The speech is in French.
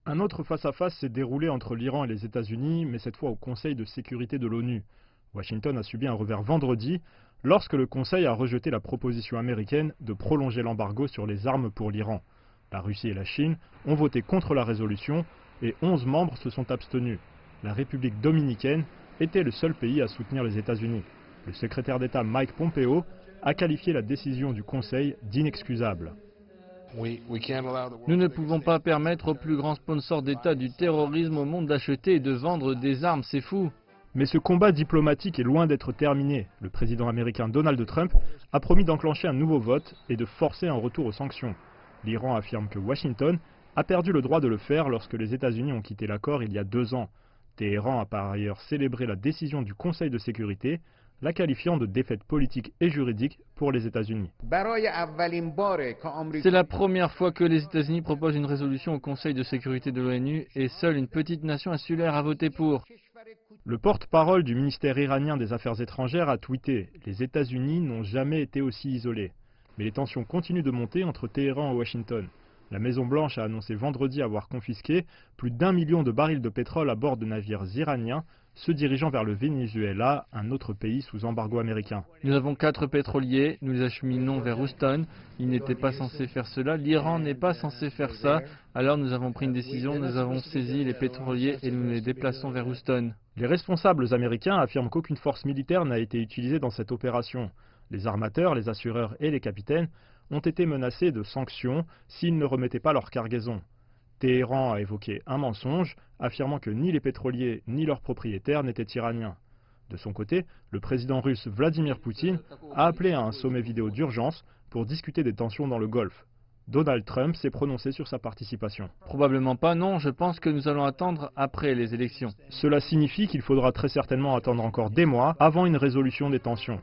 Un autre face-à-face s'est déroulé entre l'Iran et les États-Unis, mais cette fois au Conseil de sécurité de l'ONU. Washington a subi un revers vendredi lorsque le Conseil a rejeté la proposition américaine de prolonger l'embargo sur les armes pour l'Iran. La Russie et la Chine ont voté contre la résolution et 11 membres se sont abstenus. La République dominicaine était le seul pays à soutenir les États-Unis. Le secrétaire d'État Mike Pompeo a qualifié la décision du Conseil d'inexcusable. Nous ne pouvons pas permettre au plus grand sponsor d'État du terrorisme au monde d'acheter et de vendre des armes, c'est fou. Mais ce combat diplomatique est loin d'être terminé. Le président américain Donald Trump a promis d'enclencher un nouveau vote et de forcer un retour aux sanctions. L'Iran affirme que Washington a perdu le droit de le faire lorsque les États-Unis ont quitté l'accord il y a 2 ans. Téhéran a par ailleurs célébré la décision du Conseil de sécurité, la qualifiant de défaite politique et juridique pour les États-Unis. C'est la première fois que les États-Unis proposent une résolution au Conseil de sécurité de l'ONU et seule une petite nation insulaire a voté pour. Le porte-parole du ministère iranien des Affaires étrangères a tweeté « Les États-Unis n'ont jamais été aussi isolés ». Mais les tensions continuent de monter entre Téhéran et Washington. La Maison-Blanche a annoncé vendredi avoir confisqué plus d'1 million de barils de pétrole à bord de navires iraniens, se dirigeant vers le Venezuela, un autre pays sous embargo américain. Nous avons 4 pétroliers, nous les acheminons vers Houston. Ils n'étaient pas censés faire cela, l'Iran n'est pas censé faire ça. Alors nous avons pris une décision, nous avons saisi les pétroliers et nous les déplaçons vers Houston. Les responsables américains affirment qu'aucune force militaire n'a été utilisée dans cette opération. Les armateurs, les assureurs et les capitaines ont été menacés de sanctions s'ils ne remettaient pas leur cargaison. Téhéran a évoqué un mensonge, affirmant que ni les pétroliers ni leurs propriétaires n'étaient iraniens. De son côté, le président russe Vladimir Poutine a appelé à un sommet vidéo d'urgence pour discuter des tensions dans le Golfe. Donald Trump s'est prononcé sur sa participation. Probablement pas, non, je pense que nous allons attendre après les élections. Cela signifie qu'il faudra très certainement attendre encore des mois avant une résolution des tensions.